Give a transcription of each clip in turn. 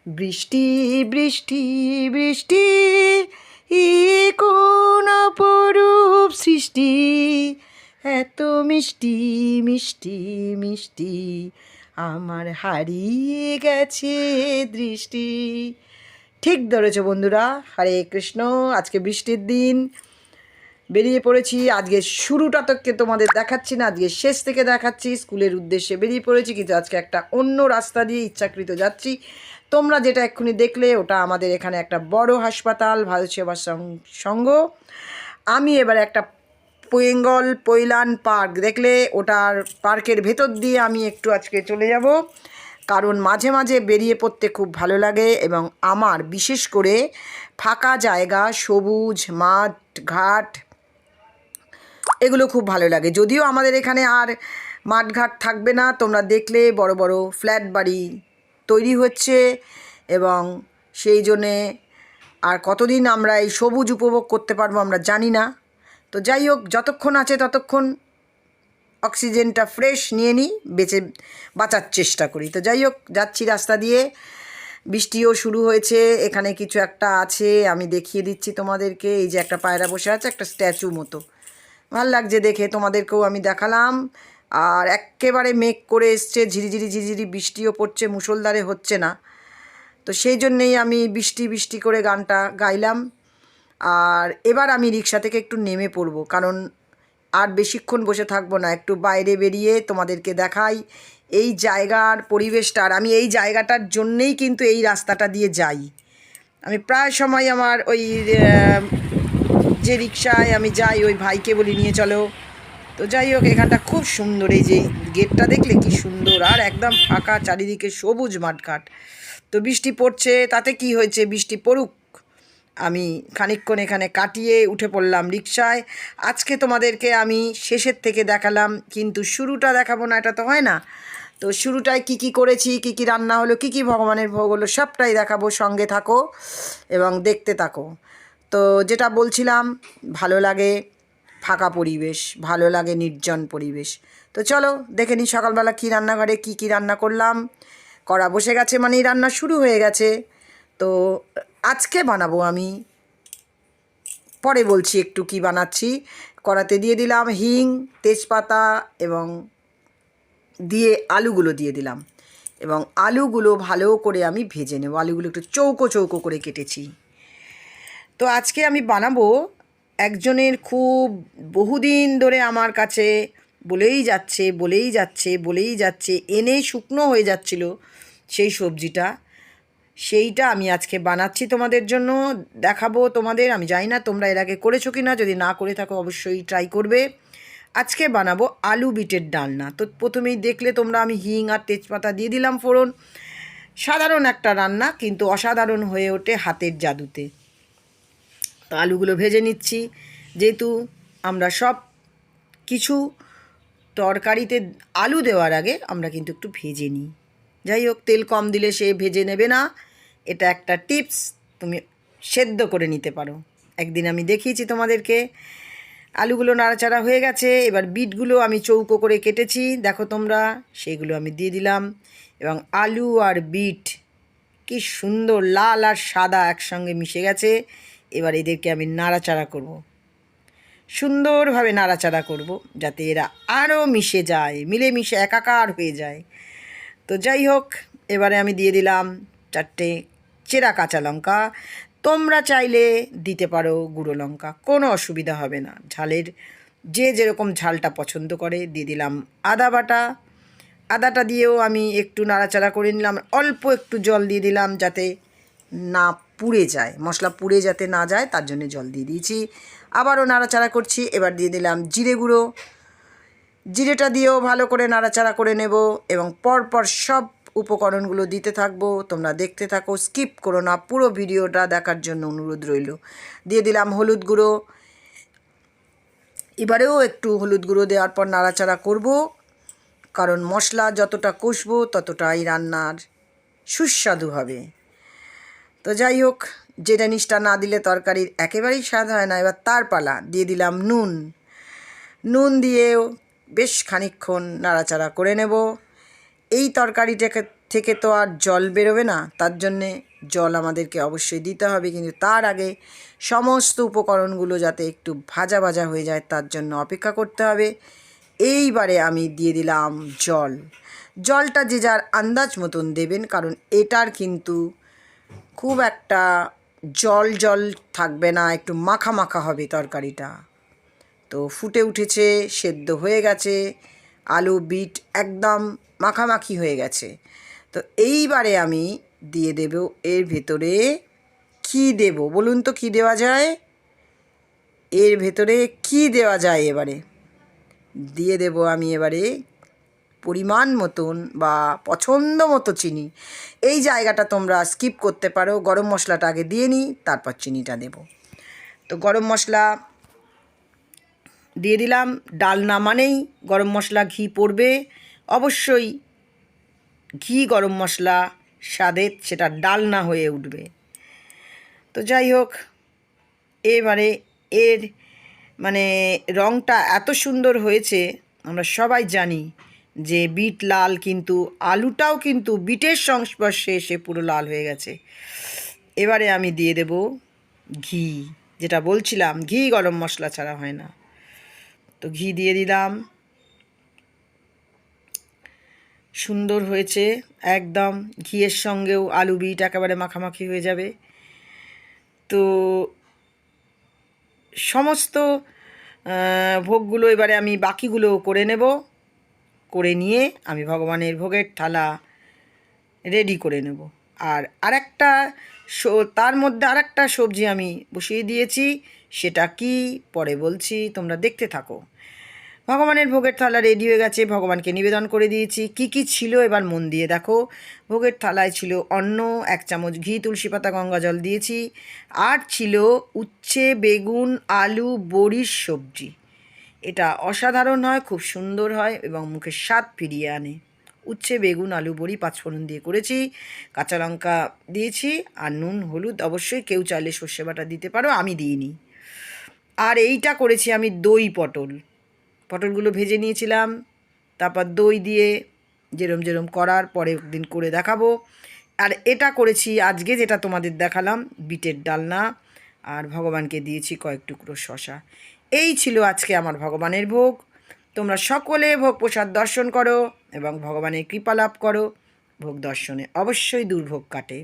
বৃষ্টি বৃষ্টি বৃষ্টি কোন অপরূপ সৃষ্টি, এত মিষ্টি মিষ্টি মিষ্টি আমার হারিয়ে গেছে দৃষ্টি। ঠিক ধরেছ বন্ধুরা। হরে কৃষ্ণ। আজকে বৃষ্টির দিন, বেরিয়ে পড়েছি। আজকে শুরুটা তোকে তোমাদের দেখাচ্ছি না, আজকে শেষ থেকে দেখাচ্ছি। স্কুলের উদ্দেশ্যে বেরিয়ে পড়েছি, কিন্তু আজকে একটা অন্য রাস্তা দিয়ে ইচ্ছাকৃত যাচ্ছি। তোমরা যেটা এক্ষুনি দেখলে ওটা আমাদের এখানে একটা বড় হাসপাতাল, ভারত সেবা সংঘ। আমি এবার একটা বেঙ্গল পৈলান পার্ক দেখলে, ওটার পার্কের ভেতর দিয়ে আমি একটু আজকে চলে যাব, কারণ মাঝে মাঝে বেরিয়ে পড়তে খুব ভালো লাগে এবং আমার বিশেষ করে ফাঁকা জায়গা, সবুজ মাঠ ঘাট, এগুলো খুব ভালো লাগে। যদিও আমাদের এখানে আর মাঠঘাট থাকবে না, তোমরা দেখলে বড় বড় ফ্ল্যাট বাড়ি তৈরি হচ্ছে এবং সেই জন্যে আর কতদিন আমরা এই সবুজ উপভোগ করতে পারবো আমরা জানি না। তো যাই হোক, যতক্ষণ আছে ততক্ষণ অক্সিজেনটা ফ্রেশ নিয়ে নিই, বাঁচার চেষ্টা করি। তো যাই হোক, যাচ্ছি রাস্তা দিয়ে। বৃষ্টিও শুরু হয়েছে। এখানে কিছু একটা আছে, আমি দেখিয়ে দিচ্ছি তোমাদেরকে। এই যে একটা পায়রা বসে আছে, একটা স্ট্যাচু মতো, ভাল লাগছে দেখে, তোমাদেরকেও আমি দেখালাম। আর একেবারে মেঘ করে এসছে, ঝিরিঝিরি ঝিরিঝিরি বৃষ্টিও পড়ছে, মুষলধারে হচ্ছে না। তো সেই জন্যেই আমি বৃষ্টি বৃষ্টি করে গানটা গাইলাম। আর এবার আমি রিক্সা থেকে একটু নেমে পড়ব, কারণ আর বেশিক্ষণ বসে থাকবো না, একটু বাইরে বেরিয়ে তোমাদেরকে দেখাই এই জায়গার পরিবেশটা। আর আমি এই জায়গাটার জন্যেই কিন্তু এই রাস্তাটা দিয়ে যাই। আমি প্রায় সময় আমার ওই যে রিক্সায় আমি যাই, ওই ভাইকে বলি নিয়ে চলো। তো যাই হোক, এখানটা খুব সুন্দর। এই যে গেটটা দেখলে কি সুন্দর, আর একদম ফাঁকা, চারিদিকে সবুজ মাঠঘাট। তো বৃষ্টি পড়ছে, তাতে কি হয়েছে, বৃষ্টি পড়ুক, আমি খানিকক্ষণ এখানে কাটিয়ে উঠে পড়লাম রিক্সায়। আজকে তোমাদেরকে আমি শেষের থেকে দেখালাম, কিন্তু শুরুটা দেখাবো না, এটা তো হয় না। তো শুরুটায় কি কি করেছি, কি কি রান্না হলো, কি কি ভগবানের ভোগ হলো, সবটাই দেখাবো। সঙ্গে থাকো এবং দেখতে থাকো। তো যেটা বলছিলাম, ভালো লাগে ফাঁকা পরিবেশ, ভালো লাগে নির্জন পরিবেশ। তো চলো দেখে নিই সকালবেলা কী রান্নাঘরে কী কী রান্না করলাম। কড়া বসে গেছে মানেই রান্না শুরু হয়ে গেছে। তো আজকে বানাবো আমি, পরে বলছি একটু কি বানাচ্ছি। কড়াতে দিয়ে দিলাম হিং, তেজপাতা এবং দিয়ে আলুগুলো দিয়ে দিলাম, এবং আলুগুলো ভালো করে আমি ভেজে নেব। আলুগুলো একটু চৌকো চৌকো করে কেটেছি। তো আজকে আমি বানাবো একজনের খুব বহুদিন ধরে আমার কাছে বলেই যাচ্ছে বলেই যাচ্ছে বলেই যাচ্ছে, এনে শুকনো হয়ে যাচ্ছিল সেই সবজিটা, সেইটা আমি আজকে বানাচ্ছি তোমাদের জন্য, দেখাবো তোমাদের। আমি জানি না তোমরা এর আগে করেছো কি না, যদি না করে থাকো অবশ্যই ট্রাই করবে। আজকে বানাবো আলু বিটের ডালনা। তো প্রথমেই দেখলে তোমরা আমি হিং আর তেজপাতা দিয়ে দিলাম ফোড়ন। সাধারণ একটা রান্না, কিন্তু অসাধারণ হয়ে ওঠে হাতের জাদুতে। তো আলুগুলো ভেজে নিচ্ছি, যেহেতু আমরা সব কিছু তরকারিতে আলু দেওয়ার আগে আমরা কিন্তু একটু ভেজে নিই। যাই হোক, তেল কম দিলে সে ভেজে নেবে না, এটা একটা টিপস, তুমি সেদ্ধ করে নিতে পারো। একদিন আমি দেখিয়েছি তোমাদেরকে। আলুগুলো নাড়াচাড়া হয়ে গেছে, এবার বিটগুলো আমি চৌকো করে কেটেছি, দেখো তোমরা, সেইগুলো আমি দিয়ে দিলাম। এবং আলু আর বিট কি সুন্দর লাল আর সাদা একসঙ্গে মিশে গেছে। এবার এদেরকে আমি নাড়াচাড়া করব, সুন্দরভাবে নাড়াচাড়া করব, যাতে এরা আরও মিশে যায়, মিলেমিশে একাকার হয়ে যায়। তো যাই হোক, এবারে আমি দিয়ে দিলাম 4টে চেরা কাঁচা লঙ্কা। তোমরা চাইলে দিতে পারো গুঁড়ো লঙ্কা, কোনো অসুবিধা হবে না। ঝালের যে যেরকম ঝালটা পছন্দ করে। দিয়ে দিলাম আদা বাটা। আদাটা দিয়েও আমি একটু নাড়াচাড়া করে নিলাম। অল্প একটু জল দিয়ে দিলাম, যাতে না পুড়ে যায়, মশলা পুড়ে যাতে না যায়, তার জন্য জল দিয়ে দিয়েছি। আবারও নাড়াচাড়া করছি। এবার দিয়ে দিলাম জিরে গুঁড়ো। জিরেটা দিয়েও ভালো করে নাড়াচাড়া করে নেব, এবং পরপর সব উপকরণগুলো দিতে থাকবো। তোমরা দেখতে থাকো, স্কিপ করো না, পুরো ভিডিওটা দেখার জন্য অনুরোধ রইল। দিয়ে দিলাম হলুদ গুঁড়ো। এবারেও একটু হলুদ গুঁড়ো দেওয়ার পর নাড়াচাড়া করব, কারণ মশলা যতটা কষবো ততটাই রান্নার সুস্বাদু হবে। তো যাই হোক, যে জিনিসটা না দিলে তরকারির একেবারেই স্বাদ হয় না। এবার তার পালা। দিয়ে দিলাম নুন। নুন দিয়েও বেশ খানিকক্ষণ নাড়াচাড়া করে নেব। এই তরকারিটাকে থেকে তো আর জল বেরোবে না, তার জন্যে জল আমাদেরকে অবশ্যই দিতে হবে, কিন্তু তার আগে সমস্ত উপকরণগুলো যাতে একটু ভাজা ভাজা হয়ে যায় তার জন্য অপেক্ষা করতে হবে। এইবারে আমি দিয়ে দিলাম জল। জলটা যে যার আন্দাজ মতন দেবেন, কারণ এটার কিন্তু খুব একটা জল জল থাকবে না, একটু মাখা মাখা হবে তরকারিটা। তো ফুটে উঠেছে, সেদ্ধ হয়ে গেছে, আলু বিট একদম মাখামাখি হয়ে গেছে। তো এইবারে আমি দিয়ে দেব এর ভেতরে, কী দেব বলুন তো, কী দেওয়া যায় এর ভেতরে, কী দেওয়া যায়? এবারে দিয়ে দেব আমি এবারে পরিমাণ মতন বা পছন্দ মতো চিনি। এই জায়গাটা তোমরা স্কিপ করতে পারো, গরম মশলাটা আগে দিয়ে নিই, তারপর চিনিটা দেব। তো গরম মশলা দিয়ে দিলাম। ডালনা মানেই গরম মশলা, ঘি পড়বে অবশ্যই। ঘি গরম মশলা স্বাদের সেটা ডালনা হয়ে উঠবে। তো যাই হোক, এবারে এর মানে রঙটা এত সুন্দর হয়েছে, আমরা সবাই জানি যে বিট লাল, কিন্তু আলুটাও কিন্তু বিটের সংস্পর্শে এসে পুরো লাল হয়ে গেছে। এবারে আমি দিয়ে দেব ঘি, যেটা বলছিলাম ঘি গরম মশলা ছাড়া হয় না। তো ঘি দিয়ে দিলাম। সুন্দর হয়েছে একদম, ঘিয়ের সঙ্গেও আলু বিট একেবারে মাখামাখি হয়ে যাবে। তো সমস্ত ভোগগুলো এবারে আমি বাকিগুলো করে নেব। করে নিয়ে আমি ভগবানের ভোগের থালা রেডি করে নেব। আর আরেকটা তার মধ্যে আরেকটা সবজি আমি বসিয়ে দিয়েছি, সেটা কি পরে বলছি, তোমরা দেখতে থাকো। ভগবানের ভোগের থালা রেডি হয়ে গেছে, ভগবানকে নিবেদন করে দিয়েছি। কি কি ছিল এবার মন দিয়ে দেখো। ভোগের থালায় ছিল অন্ন, 1 চামচ ঘি, তুলসী পাতা, গঙ্গা জল দিয়েছি। আর ছিল উচ্ছে, বেগুন, আলু, বড়ির সবজি। এটা অসাধারণ হয়, খুব সুন্দর হয় এবং মুখের স্বাদ ফিরিয়ে আনে। উচ্ছে, বেগুন, আলু, বড়ি 5 ফোড়ন দিয়ে করেছি, কাঁচা লঙ্কা দিয়েছি, আর নুন হলুদ অবশ্যই কেউ চাইলে সর্ষে বাটা দিতে পারো, আমি দিইনি। আর এইটা করেছি আমি দই পটল, পটলগুলো ভেজে নিয়েছিলাম, তারপর দই দিয়ে যেরম যেরম করার পরের দিন করে দেখাবো। আর এটা করেছি আজকে, যেটা তোমাদের দেখালাম, বিটের ডালনা, আর ভগবানকে দিয়েছি কয়েক টুকরো শশা। এই ছিল আজকে আমার ভগবানের ভোগ। তোমরা সকলে ভোগ প্রসাদ দর্শন করো এবং ভগবানের কৃপা লাভ করো। ভোগ দর্শনে অবশ্যই দুর্ভোগ কাটে।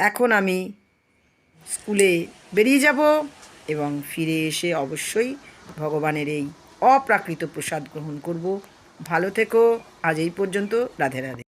এখন আমি স্কুলে বেরিয়ে যাব এবং ফিরে এসে অবশ্যই ভগবানের এই অপ্রাকৃত প্রসাদ গ্রহণ করব। ভালো থেকো, আজ এই পর্যন্ত। রাধে রাধে।